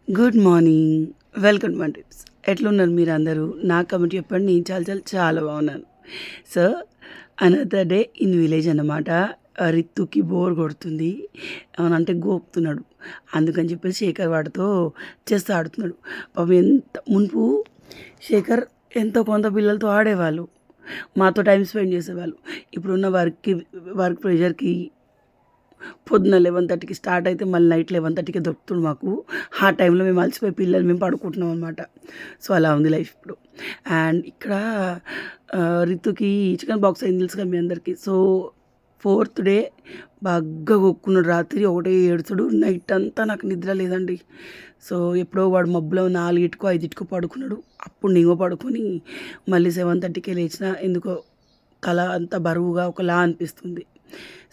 Good morning. Welcome to my tips. ఎట్లున్నారు మీరందరూ? నా కమెంట్ చెప్పండి. నేను చాలా చాలా చాలా బాగున్నాను. So, another day in village అన్నమాట. రిత్తుకి బోర్ కొడుతుంది. ఏమనంటే గోకుతున్నాడు. అందుకని చెప్పేసి శేఖర్ వాడితో చెస్ ఆడుతున్నాడు. పాపం ఎంత మునుపు శేఖర్ ఎంతో కొంత పిల్లలతో ఆడేవాళ్ళు. మాతో టైం స్పెండ్ చేసేవాళ్ళు. ఇప్పుడున్న వర్క్ ప్రెషర్‌కి పొద్దున 11:30కి స్టార్ట్ అయితే మళ్ళీ నైట్ 11:30కే దొరుకుతుంది మాకు. ఆ టైంలో మేము అలసిపోయి పిల్లలు మేము పడుకుంటున్నాం అనమాట. సో, అలా ఉంది లైఫ్ ఇప్పుడు. అండ్ ఇక్కడ రితుకి చికెన్ బాక్స్ అయింది తెలుసు కదా మీ అందరికీ. సో, ఫోర్త్ డే బాగా కొక్కున్నాడు. రాత్రి ఒకటే ఏడుస్తాడు. నైట్ అంతా నాకు నిద్ర లేదండి. సో, ఎప్పుడో వాడు మబ్బులో 4:00కో 5:00కో పడుకున్నాడు. అప్పుడు నేను పడుకొని మళ్ళీ 7:30కే లేచిన. ఎందుకో తల అంతా బరువుగా ఒకలా అనిపిస్తుంది.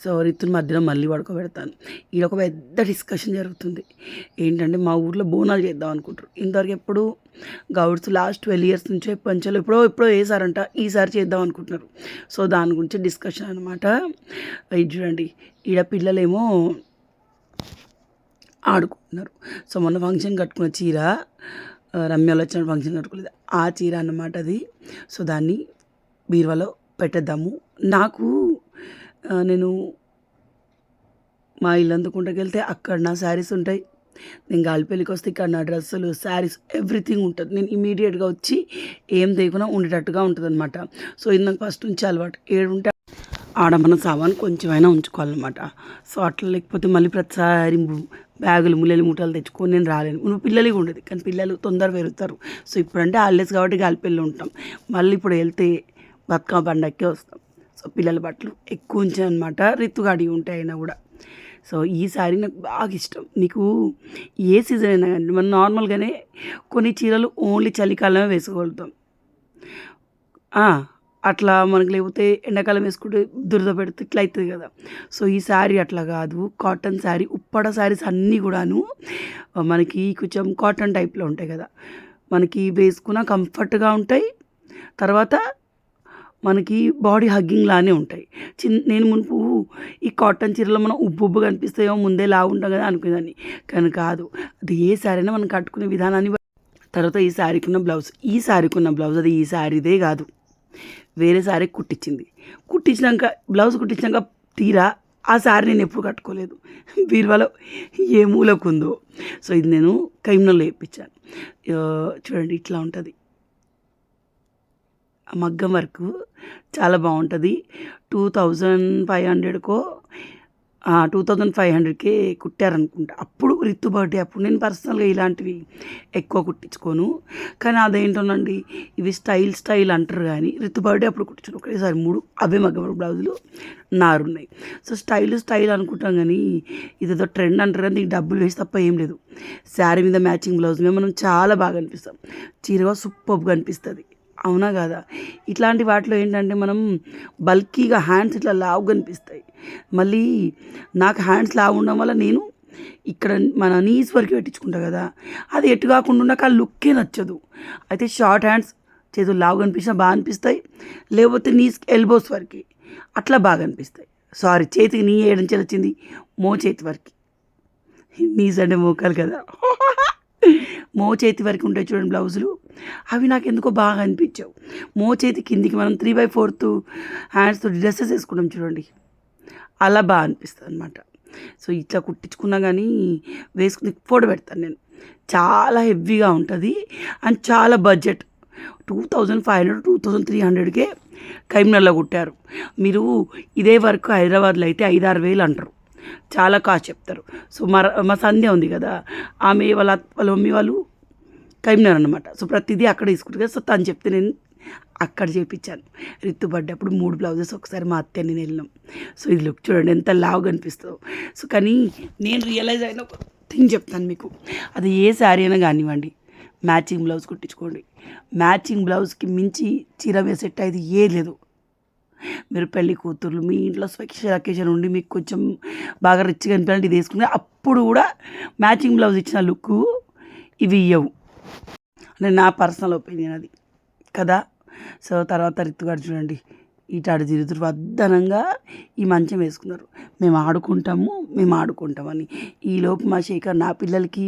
సో, రితుని మధ్యలో మళ్ళీ పడుకోబెడతాను. ఈడ ఒక పెద్ద డిస్కషన్ జరుగుతుంది. ఏంటంటే మా ఊర్లో బోనాలు చేద్దాం అనుకుంటారు. ఇంతవరకు ఎప్పుడు గౌడ్స్ లాస్ట్ 12 ఇయర్స్ నుంచో పంచలు ఎప్పుడో వేసారంట. ఈసారి చేద్దాం అనుకుంటున్నారు. సో, దాని గురించి డిస్కషన్ అనమాట. ఇది చూడండి, ఈడ పిల్లలేమో ఆడుకుంటున్నారు. సో, మొన్న ఫంక్షన్ కట్టుకున్న చీర, రమ్యలో వచ్చిన ఫంక్షన్ కట్టుకోలేదు ఆ చీర అన్నమాట అది. సో, దాన్ని బీరువాలో పెట్టేద్దాము. నాకు నేను మా ఇల్లు అందుకుంటకి వెళ్తే అక్కడ నా శారీస్ ఉంటాయి. నేను గాలిపల్లికి వస్తే ఇక్కడ నా డ్రెస్సులు, శారీస్ ఎవ్రీథింగ్ ఉంటుంది. నేను ఇమీడియట్గా వచ్చి ఏం తెయకుండా ఉండేటట్టుగా ఉంటుంది అనమాట. సో, ఇది నాకు ఫస్ట్ నుంచి అలవాటు. ఏడుంటే ఆడ మన సామాను కొంచెమైనా ఉంచుకోవాలన్నమాట. సో, అట్లా లేకపోతే మళ్ళీ ప్రతిసారి బ్యాగులు ముల్లెలు మూటలు తెచ్చుకొని నేను రాలేను. నువ్వు పిల్లలకి ఉండేది కానీ పిల్లలు తొందర పెరుగుతారు. సో, ఇప్పుడంటే హాలిడేస్ కాబట్టి గాలిపల్లి ఉంటాం. మళ్ళీ ఇప్పుడు వెళ్తే బతుకమ్మ పండగకే వస్తాం. సో, పిల్లల బట్టలు ఎక్కువ ఉంచాయన్నమాట. రితుగాడి ఉంటాయి అయినా కూడా. సో, ఈ శారీ నాకు బాగా ఇష్టం. మీకు ఏ సీజన్ అయినా కానీ మనం నార్మల్గానే కొన్ని చీరలు ఓన్లీ చలికాలమే వేసుకోగలుగుతాం. అట్లా మనకు లేకపోతే ఎండాకాలం వేసుకుంటే దురద పెడితే ఇట్లా అవుతుంది కదా. సో, ఈ శారీ అట్లా కాదు. కాటన్ శారీ, ఉప్పడ శారీస్ అన్నీ కూడాను మనకి కొంచెం కాటన్ టైప్లో ఉంటాయి కదా. మనకి వేసుకున్న కంఫర్ట్గా ఉంటాయి. తర్వాత మనకి బాడీ హగ్గింగ్ లానే ఉంటాయి. నేను మునుపు ఈ కాటన్ చీరలో మనం ఉబ్బు కనిపిస్తాయో ముందే లాగుంటాం కదా అనుకునేదాన్ని. కానీ కాదు. అది ఏ శారీ అయినా మనం కట్టుకునే విధానాన్ని తర్వాత ఈ శారీకున్న బ్లౌజ్ అది ఈ శారీదే కాదు, వేరే శారీ కుట్టించినాక తీరా ఆ శారీ నేను ఎప్పుడు కట్టుకోలేదు. బీరువాలో ఏ మూలకు ఉందో. సో, ఇది నేను కైమ్నలో వేయించాను. చూడండి ఇట్లా ఉంటుంది. మగ్గం వర్క్ చాలా బాగుంటుంది. 2500కో 2500కే కుట్టారనుకుంటా. అప్పుడు రితు బర్త్డే అప్పుడు. నేను పర్సనల్గా ఇలాంటివి ఎక్కువ కుట్టించుకోను. కానీ అదేంటోనండి, ఇవి స్టైల్ అంటారు కానీ రితు బర్త్డే అప్పుడు కుట్టించాను. ఒకేసారి 3 అవే మగ్గం వర్క్ బ్లౌజులు నారున్నాయి. సో, స్టైల్ అనుకుంటాం కానీ ఇదేదో ట్రెండ్ అంటారు కానీ దీనికి డబ్బులు వేసి తప్ప ఏం లేదు. శారీ మీద మ్యాచింగ్ బ్లౌజ్ మీద మనం చాలా బాగా అనిపిస్తాం. చీరగా సూపర్గా అనిపిస్తుంది. అవునా కాదా? ఇట్లాంటి వాటిలో ఏంటంటే మనం బల్కీగా హ్యాండ్స్ ఇట్లా లావుగా కనిపిస్తాయి. మళ్ళీ నాకు హ్యాండ్స్ లావు ఉండడం వల్ల నేను ఇక్కడ మన నీస్ వరకు పెట్టించుకుంటా కదా, అది ఎటు కాకుండా నాకు ఆ లుక్కే నచ్చదు. అయితే షార్ట్ హ్యాండ్స్ చేతులు లావుగా కనిపించినా బాగా అనిపిస్తాయి. లేకపోతే నీస్ ఎల్బోస్ వరకు అట్లా బాగా అనిపిస్తాయి. సారీ, చేతికి నీ ఏడంచెలు వచ్చింది, చేతి వరకు. నీస్ అంటే మోకాలు కదా. చేతి వరకు ఉంటాయి చూడండి బ్లౌజులు, అవి నాకు ఎందుకో బాగా అనిపించావు. చేతి కిందికి మనం 3/4 హ్యాండ్స్తో డ్రెస్సెస్ వేసుకుంటాం చూడండి, అలా బాగా అనిపిస్తుంది అనమాట. సో, ఇట్లా కుట్టించుకున్నా కానీ వేసుకుని ఫోటో పెడతాను నేను. చాలా హెవీగా ఉంటుంది అండ్ చాలా బడ్జెట్. 2500 2300కే కరీంనగర్లో కుట్టారు. మీరు ఇదే వర్క్ హైదరాబాద్లో అయితే 5-6 వేలు అంటారు. చాలా కాస్ట్ చెప్తారు. సో, మా సంధ్య ఉంది కదా, ఆమె వాళ్ళ మమ్మీ వాళ్ళు కరీంనగర్ అనమాట. సో, ప్రతిదీ అక్కడ తీసుకుంటారు కదా. సో, తను చెప్తే నేను అక్కడ చేయించాను. రితు బర్త్డే అప్పుడు 3 బ్లౌజెస్ ఒకసారి మా అత్త నేను వెళ్ళినాం. సో, ఇది లుక్ చూడండి ఎంత లావుగా అనిపిస్తుందో. సో, కానీ నేను రియలైజ్ అయిన ఒక థింగ్ చెప్తాను మీకు. అది ఏ శారీ అయినా కానివ్వండి, మ్యాచింగ్ బ్లౌజ్ కుట్టించుకోండి. మ్యాచింగ్ బ్లౌజ్కి మించి చీర వేసేట్టు అయితే ఏ లేదు. మీరు పెళ్ళి కూతుర్లు మీ ఇంట్లో స్పెషల్ అకేషన్ ఉండి మీకు కొంచెం బాగా రిచ్గా అనిపించాలంటే ఇది వేసుకుని అప్పుడు కూడా మ్యాచింగ్ బ్లౌజ్ ఇచ్చిన లుక్ ఇవి ఇవ్వవు. అంటే నా పర్సనల్ ఒపీనియన్ అది కదా. సో, తర్వాత రితుగాడు చూడండి ఇటాడు తిరుగుతురు అద్దనంగా ఈ మంచం వేసుకున్నారు. మేము ఆడుకుంటామని. ఈలోపు మా శేఖర్ నా పిల్లలకి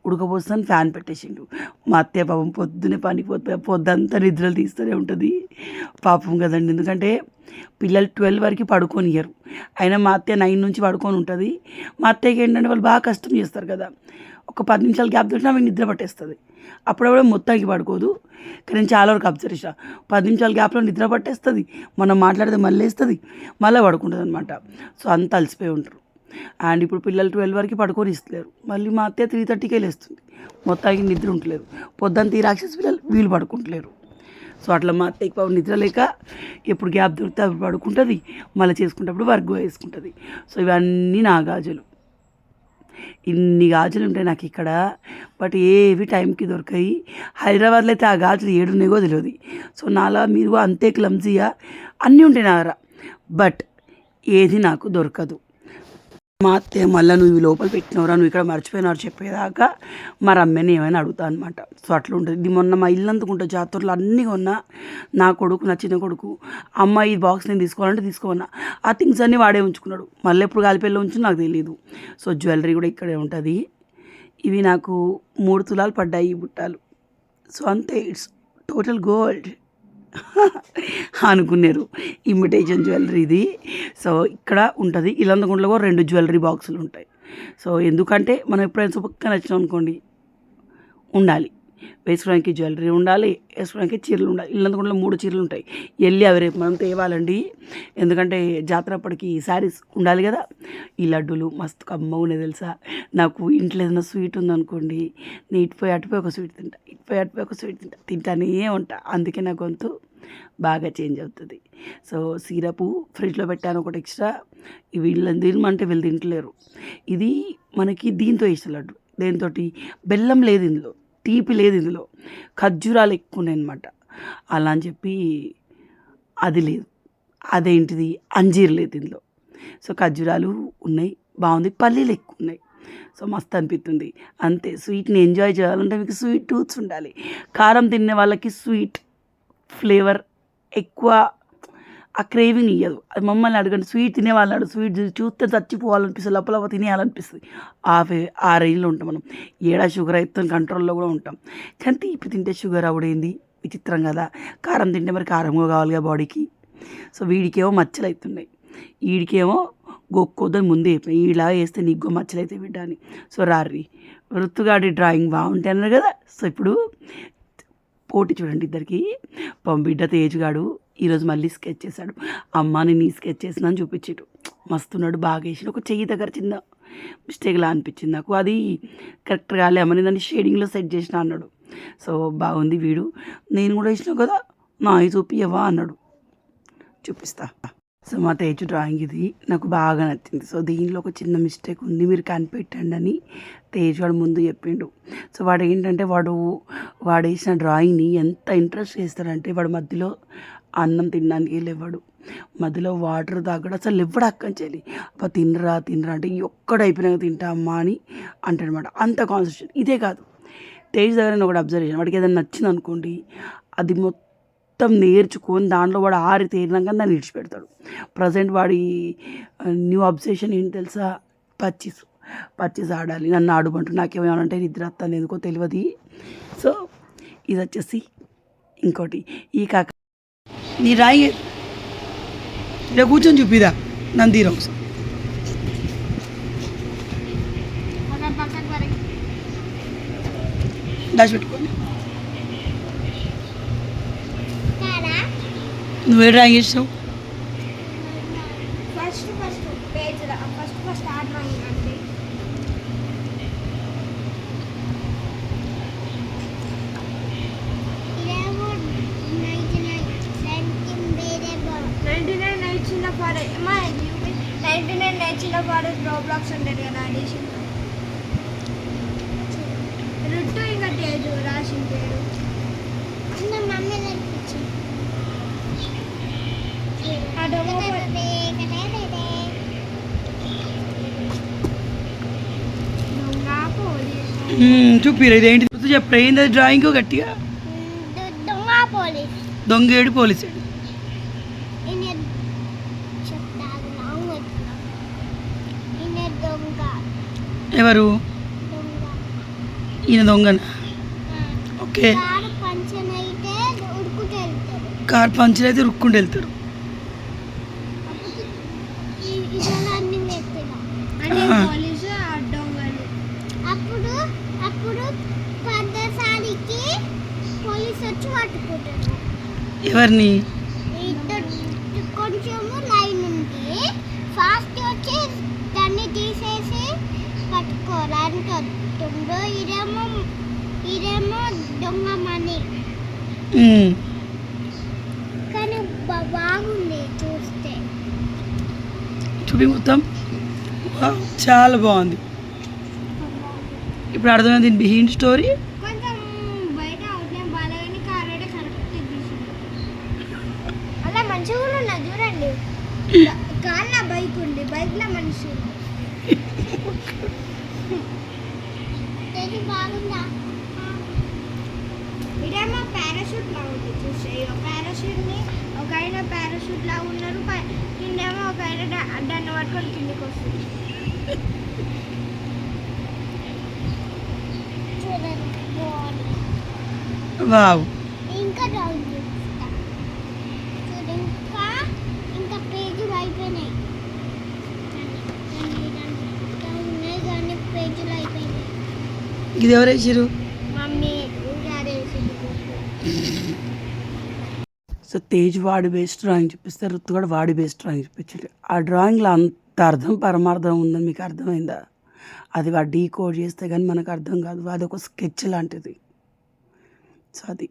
ఉడకపోస్తాను ఫ్యాన్ పెట్టేసిండు. మా అత్తయ్య పాపం పొద్దునే పనికి పొద్దంతా నిద్రలు తీస్తూనే ఉంటుంది. పాపం కదండి, ఎందుకంటే పిల్లలు 12 వరకు పడుకోనియరు. అయినా మా అత్తయ్య 9 నుంచి పడుకొని ఉంటుంది. మా అత్తయ్యకి ఏంటంటే వాళ్ళు బాగా కష్టం చేస్తారు కదా, ఒక 10 నిమిషాలు గ్యాప్ దొరికినా ఆమె నిద్ర పట్టేస్తుంది. అప్పుడప్పుడు మొత్తానికి పడుకోదు, కానీ నేను చాలా వరకు అబ్జర్వ్ చేసిన 10 నిమిషాల గ్యాప్లో నిద్ర పట్టేస్తుంది. మనం మాట్లాడితే మళ్ళీ వేస్తుంది, మళ్ళీ పడుకుంటుంది అనమాట. సో అంత అలసిపోయి ఉంటారు. అండ్ ఇప్పుడు పిల్లలు 12 వరకు పడుకొని ఇస్తలేరు. మళ్ళీ మా అత్తయ్య 3:30కే లేస్తుంది. మొత్తానికి నిద్ర ఉండలేరు. పొద్దున్న రాక్షసి పిల్లలు వీళ్ళు పడుకుంటలేరు. సో అట్లా మా అత్తయ్యకి పాపం నిద్ర లేక ఎప్పుడు గ్యాప్ దొరికితే అప్పుడు పడుకుంటుంది, మళ్ళీ చేసుకునేటప్పుడు వర్క్ వేసుకుంటుంది. సో ఇవన్నీ నా గాజులు. ఇన్ని గాజులు ఉంటాయి నాకు ఇక్కడ, బట్ ఏవి టైంకి దొరకాయి. హైదరాబాద్లో అయితే ఆ గాజులు ఏడున్నాయో తెలియదు. సో నాలా మీరు అంతే క్లమ్జీగా అన్నీ ఉంటాయి నా దగ్గర, బట్ ఏది నాకు దొరకదు. మా అత్తయ్య మళ్ళీ నువ్వు లోపల పెట్టినవరా, నువ్వు ఇక్కడ మర్చిపోయినారు చెప్పేదాకా మరి అమ్మని ఏమైనా అడుగుతా అనమాట. సో అట్లా ఉంటుంది. ఇది మొన్న మా ఇల్లు అంతుకుంటా జాతరలో అన్నీ కొన్నా. నా కొడుకు, నా చిన్న కొడుకు, అమ్మ ఈ బాక్స్ నేను తీసుకోవాలంటే తీసుకోమన్నా. ఆ థింగ్స్ అన్నీ వాడే ఉంచుకున్నాడు. మళ్ళీ ఎప్పుడు గాలిపల్లి ఉంచు నాకు తెలియదు. సో జ్యువెలరీ కూడా ఇక్కడే ఉంటుంది. ఇవి నాకు 3 తులాలు పడ్డాయి ఈ బుట్టాలు. సో అంతే, ఇట్స్ టోటల్ గోల్డ్ అనుకున్నారు. ఇమిటేషన్ జ్యువెలరీ ఇది. సో ఇక్కడ ఉంటుంది. ఇల్లంతకుంటలో కూడా 2 జ్యువెలరీ బాక్సులు ఉంటాయి. సో ఎందుకంటే మనం ఎప్పుడైనా పక్కన నచ్చాం అనుకోండి, ఉండాలి, వేసుకోవడానికి జ్యువెలరీ ఉండాలి, వేసుకోవడానికి చీరలు ఉండాలి. ఇల్లంతకుంటలో 3 చీరలు ఉంటాయి. వెళ్ళి అవి రేపు మనం తేవాలండి, ఎందుకంటే జాతర అప్పటికి శారీస్ ఉండాలి కదా. ఈ లడ్డూలు మస్తు కమ్మగా ఉన్నాయి తెలుసా. నాకు ఇంట్లో ఏదైనా స్వీట్ ఉందనుకోండి, నేను ఇటుపోయి అటుపోయి ఒక స్వీట్ తింటా, ఇటుపోయి అటుపోయి ఒక స్వీట్ తింటానే ఉంటా. అందుకే నా గొంతు బాగా చేంజ్ అవుతుంది. సో సిరపు ఫ్రిడ్జ్లో పెట్టాను ఒకటి ఎక్స్ట్రా. వీళ్ళని తినమంటే వీళ్ళు తింటలేరు. ఇది మనకి దీంతో వేసిన లడ్డు, దేంతో బెల్లం లేదు ఇందులో, తీపి లేదు ఇందులో, ఖర్జూరాలు ఎక్కువ ఉన్నాయి అనమాట. అలా అని చెప్పి అది లేదు. అదేంటిది, అంజీర్ లేదు ఇందులో. సో ఖర్జూరాలు ఉన్నాయి, బాగుంది. పల్లీలు ఎక్కువ ఉన్నాయి. సో మస్తు అనిపిస్తుంది. అంతే, స్వీట్ని ఎంజాయ్ చేయాలంటే మీకు స్వీట్ టూత్స్ ఉండాలి. కారం తినే వాళ్ళకి స్వీట్ ఫ్లేవర్ ఎక్కువ ఆ క్రేవింగ్ ఇయ్యదు. అది మమ్మల్ని అడగండి, స్వీట్ తినేవాళ్ళు స్వీట్ చూస్తే చచ్చిపోవాలనిపిస్తుంది, లోపల తినేయాలనిపిస్తుంది. ఆ రేంజ్లో ఉంటాం మనం. ఏడా షుగర్ అయితే కంట్రోల్లో కూడా ఉంటాం. కానీ తీపి తింటే షుగర్ అవుడేంది, విచిత్రం కదా. కారం తింటే మరి కారంగా కావాలిగా బాడీకి. సో వీడికేమో మచ్చలు అవుతున్నాయి, వీడికేమో గొక్కొద్దని ముందే అయిపోయి, ఇలా వేస్తే నీకు మచ్చలు అయితే బిడ్డ అని. సో రారి ఋతుగాడి డ్రాయింగ్ బాగుంటాయి అన్నారు కదా. సో ఇప్పుడు పోటీ చూడండి ఇద్దరికి. బిడ్డ తేజుగాడు ఈరోజు మళ్ళీ స్కెచ్ చేశాడు. అమ్మ నేను ఈ స్కెచ్ చేసిన అని చూపించాడు. మస్తున్నాడు, బాగా వేసాడు. ఒక చెయ్యి దగ్గర చిన్న మిస్టేక్లా అనిపించింది నాకు, అది కరెక్ట్ కాలే అమ్మని దాన్ని షేడింగ్లో సెట్ చేసిన అన్నాడు. సో బాగుంది. వీడు నేను కూడా వేసినావు కదా, నా చూపియవా అన్నాడు. చూపిస్తా. సో మా తేజు డ్రాయింగ్ ఇది నాకు బాగా నచ్చింది. సో దీనిలో ఒక చిన్న మిస్టేక్ ఉంది, మీరు కనిపెట్టండి అని తేజు వాడు ముందు చెప్పిండు. సో వాడు ఏంటంటే వాడు వేసిన డ్రాయింగ్ని ఎంత ఇంట్రెస్ట్ చేస్తాడంటే, వాడు మధ్యలో అన్నం తినడానికి లేవాడు, మధ్యలో వాటర్ తాగడం అసలు లేవడు. అక్కని చెల్లి అబ్బా తినరా అంటే ఒక్కడు అయిపోయినాక తింటా అమ్మా అని అంటాడనమాట. అంత కాన్సన్ట్రేషన్. ఇదే కాదు, తేజ్ దగ్గర నేను ఒకటి అబ్జర్వ్ చేసాను. వాడికి ఏదైనా నచ్చింది అనుకోండి, అది మొత్తం నేర్చుకొని దాంట్లో వాడు ఆరి తేరినాక దాన్ని విడిచిపెడతాడు. ప్రజెంట్ వాడి న్యూ అబ్సెషన్ ఏంటి తెలుసా, పచ్చిస్ ఆడాలి. నన్ను ఆడుమంటూ నాకేమేమంటే నిద్ర వస్తాను ఎందుకో తెలియదు. సో ఇది వచ్చేసి ఇంకోటి, ఈ కాక నీ రాయి ఇలా కూర్చొని చూపిదా నన్ను తీరా ఒకసారి. దాచిపెట్టుకోండి. నువ్వే డ్రాయింగ్ చేసినావు? రోబ్లాక్స్ ఉండేది కదా అడిషన్ రుట్టు ఇంకా తేజు రాసిన పేరు మమ్మీ నేర్పించింది. చూపిరా ఇదేంటి చెప్పరా, ఏంది డ్రాయింగ్ గట్టిగా. దొంగ పోలీస్, దొంగేడు పోలీసు. ఎవరు? దొంగ. ఈయన దొంగన. ఓకే. కారు పంచర్ అయితే ఉరుకుతూ వెళ్తారు. కార్ పంచర్ అయితే రుక్కుంటూ వెళ్తారు. అప్పుడు ఇవన్నీ మెత్తగా అంటే పోలీసు ఆ దొంగలు. అప్పుడు అప్పుడు పద్దసారికి పోలీసు వచ్చి పట్టుకుంటారు. ఎవరిని? కొంచెము లైన్ ఉంది, ఫాస్ట్ వచ్చి దాన్ని తీసేసి పట్టుకోవడానికి వస్తుందో ఇదేమో దొంగ మనీ. కానీ బాగుంది చూస్తే. చూపి మొత్తం. వావ్, చాలా బాగుంది. ఇప్పుడు అర్థమైంది దీని బిహైండ్ స్టోరీ. కొంచెం బయట అవుట్లైన్ బాగాలేని కార్ అయితే కరెక్ట్ తీసింది. అలా మంచిగా కూడా ఉన్నది చూడండి. కార్లో బైక్ ఉంది, బైక్లో మనిషి ఉంది. ఇది బాగుందా? ఇదేమో పారాషూట్ లా ఉంది చూస్తే. పారాషూట్ని ఒక ఆయన పారాషూట్ లా ఉన్నారు, కిందేమో ఒక ఆయన దాన్ని పట్టుకొని కిందికి వస్తుంది. చూడండి బాగుంది. వావ్. ఇంకా డ్రాయింగ్ చేస్తా చూడు. ఇంకా పేజీలు అయిపోయినాయి. ఇంకా ఉన్నాయి కానీ పేజీలు అయిపోయినాయి. ఇది ఎవరు వేసారు? మమ్మీ ఊరేసింది. సో తేజ్ వాడి బేస్డ్ డ్రాయింగ్ చూపిస్తే రుతు కూడా వాడి బేస్డ్ డ్రాయింగ్ చూపించాడు. ఆ డ్రాయింగ్లో అంత అర్థం పరమార్థం ఉందని మీకు అర్థమైందా? అది వాడు డీకోడ్ చేస్తే కానీ మనకు అర్థం కాదు. అది ఒక స్కెచ్ లాంటిది. సో అది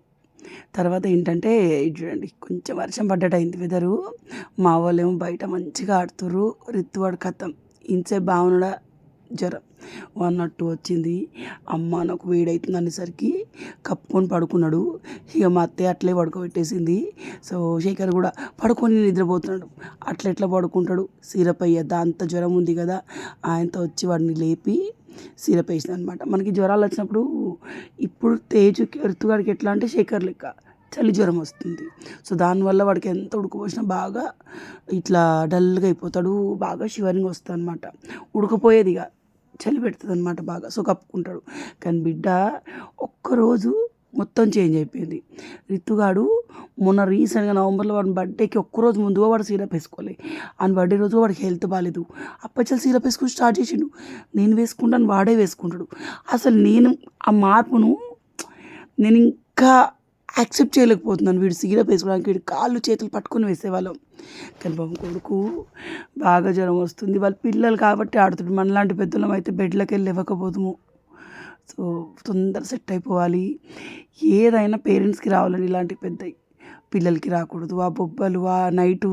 తర్వాత ఏంటంటే ఇది చూడండి, కొంచెం వర్షం పడ్డట్టు అయింది వెదరు. మా వాళ్ళు ఏమో బయట మంచిగా ఆడుతుర్రు. రిత్తువాడు కథం ఇంతసేపు బాగున్నాడా జ్వరం 102 వచ్చింది. అమ్మ నాకు వేడవుతుంది అనేసరికి కప్పుకొని పడుకున్నాడు. ఇక మా అత్తయ్య అట్లే పడుకోబెట్టేసింది. సో శేఖర్ కూడా పడుకొని నిద్రపోతున్నాడు. ఎట్లా పడుకుంటాడు? సిరప్ అయ్యేద్దా, అంత జ్వరం ఉంది కదా. ఆయనతో వచ్చి వాడిని లేపి సిరప్ వేసిన అనమాట. మనకి జ్వరాలు వచ్చినప్పుడు ఇప్పుడు తేజుకి ఋతుగాడికి ఎట్లా అంటే శేఖర్ లెక్క చలి జ్వరం వస్తుంది. సో దానివల్ల వాడికి ఎంత ఉడకపోసినా బాగా ఇట్లా డల్గా అయిపోతాడు, బాగా షివరింగ్ వస్తుంది అనమాట. ఉడకపోయేది ఇక చలి పెడుతుంది అనమాట బాగా. సో కప్పుకుంటాడు. కానీ బిడ్డ ఒక్కరోజు మొత్తం చేంజ్ అయిపోయింది. రితుగాడు మొన్న రీసెంట్గా నవంబర్లో వాడి బర్త్డేకి ఒక్కరోజు ముందుగా వాడు సిరప్ వేసుకోవాలి. ఆయన బర్త్డే రోజు వాడికి హెల్త్ బాగాలేదు. అప్పచ్చలు సిరప్ వేసుకుని స్టార్ట్ చేసిండు. నేను వేసుకుంటాను, వాడే వేసుకుంటాడు. అసలు నేను ఆ మార్పును నేను ఇంకా యాక్సెప్ట్ చేయలేకపోతున్నాను. వీడు సిరప్ వేసుకోవడానికి వీడు కాళ్ళు చేతులు పట్టుకొని వేసేవాళ్ళం. కానీ బాబు కొడుకు బాగా జ్వరం వస్తుంది. వాళ్ళ పిల్లలు కాబట్టి ఆడుతుంది. మనలాంటి పెద్దలం అయితే బెడ్లోకి వెళ్ళి ఇవ్వకపోతాము. సో తొందర సెట్ అయిపోవాలి. ఏదైనా పేరెంట్స్కి రావాలని ఇలాంటి పెద్దవి పిల్లలకి రాకూడదు. ఆ బొబ్బలు ఆ నైటు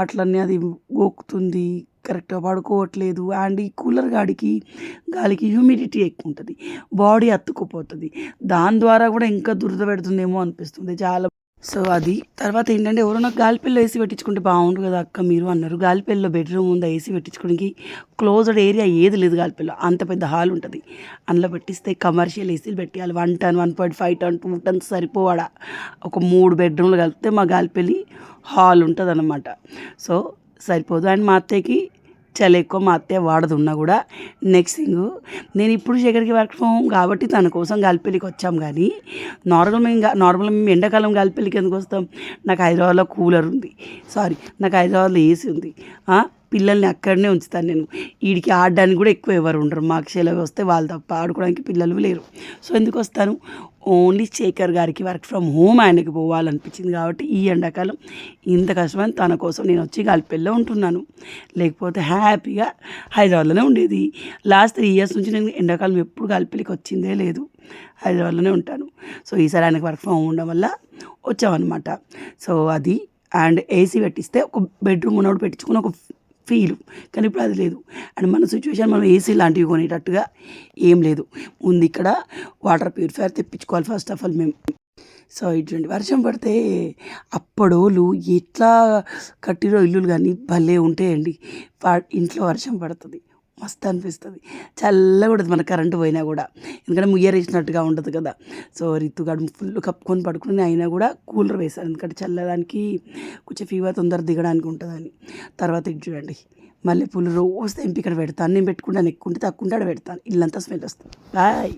అట్లనే అది గోకుతుంది, కరెక్ట్గా పడుకోవట్లేదు. అండ్ ఈ కూలర్ గాలికి హ్యూమిడిటీ ఎక్కువ ఉంటుంది, బాడీ అతుక్కుపోతుంది. దాని ద్వారా కూడా ఇంకా దురద పెడుతుందేమో అనిపిస్తుంది చాలా. సో అది తర్వాత ఏంటంటే ఎవరో నాకు గాలిపిల్ల ఏసీ పెట్టించుకుంటే బాగుంటుంది కదా అక్క మీరు అన్నారు. గాలిపిల్లలో బెడ్రూమ్ ఉందా ఏసీ పెట్టించుకోవడానికి? క్లోజ్డ్ ఏరియా ఏది లేదు గాలిపిల్ల. అంత పెద్ద హాల్ ఉంటుంది, అందులో పెట్టిస్తే కమర్షియల్ ఏసీలు పెట్టాలి. 1 ton 1.5 ton 2 tons సరిపోవాడా. ఒక 3 బెడ్రూమ్లు కలిపితే మా గాలిపల్లి హాల్ ఉంటుంది అన్నమాట. సో సరిపోదు. అండ్ మా అత్తయ్యకి చాలా ఎక్కువ, మా అత్తయ్య వాడదు ఉన్నా కూడా. నెక్స్ట్ థింగ్, నేను ఇప్పుడు శేఖర్కి వర్క్ ఫ్రమ్ హోమ్ కాబట్టి తన కోసం గాలిపల్లికి వచ్చాం. కానీ నార్మల్గా మేము ఎండాకాలం గాలిపల్లికి ఎందుకు వస్తాం? నాకు హైదరాబాద్లో కూలర్ ఉంది, నాకు హైదరాబాద్లో ఏసీ ఉంది. పిల్లల్ని అక్కడనే ఉంచుతాను నేను. వీడికి ఆడడానికి కూడా ఎక్కువ ఎవరు ఉండరు. మాకు సెలవు వస్తే వాళ్ళు తప్ప ఆడుకోవడానికి పిల్లలు లేరు. సో ఎందుకు వస్తాను? ఓన్లీ శేఖర్ గారికి వర్క్ ఫ్రమ్ హోమ్ ఆయనకి పోవాలనిపించింది కాబట్టి ఈ ఎండాకాలం ఇంత కష్టమని తన కోసం నేను వచ్చి గాలిపల్లిలో ఉంటున్నాను. లేకపోతే హ్యాపీగా హైదరాబాద్లోనే ఉండేది. లాస్ట్ 3 years నుంచి నేను ఎండాకాలం ఎప్పుడు గాలిపల్లికి వచ్చిందే లేదు, హైదరాబాద్లోనే ఉంటాను. సో ఈసారి ఆయనకు వర్క్ ఫ్రమ్ హోమ్ ఉండడం వల్ల వచ్చామన్నమాట. సో అది. అండ్ ఏసీ పెట్టిస్తే ఒక బెడ్రూమ్ ఉన్నప్పుడు పెట్టించుకుని ఒక ఫీలు, కానీ ఇప్పుడు అది లేదు. అండ్ మన సిచ్యువేషన్ మనం ఏసీ లాంటివి కొనేటట్టుగా ఏం లేదు. ముందు ఇక్కడ వాటర్ ప్యూరిఫైయర్ తెప్పించుకోవాలి ఫస్ట్ ఆఫ్ ఆల్ మేము. సో ఇటువంటి వర్షం పడితే అప్పడోళ్ళు ఎట్లా కట్టిరో ఇల్లులు కానీ భలే ఉంటాయండి. ఇంట్లో వర్షం పడుతుంది మస్తు అనిపిస్తుంది, చల్లగా ఉంటుంది. మన కరెంటు పోయినా కూడా, ఎందుకంటే ముయ్యరేసినట్టుగా ఉంటుంది కదా. సో రితుగాడు ఫుల్ కప్పుకొని పడుకుని అయినా కూడా కూలర్ వేశాను, ఎందుకంటే చల్లదానికి కొంచెం ఫీవర్ తొందర దిగడానికి ఉంటుందని. తర్వాత ఇది చూడండి, మల్లెపూలు రోజు తెంపి ఇక్కడ పెడతాను. నేను పెట్టుకుంటాను, ఎక్కువ ఉంటే తక్కువ ఉంటే ఆడ పెడతాను. ఇల్లంతా స్మెల్ వస్తుంది. బాయ్.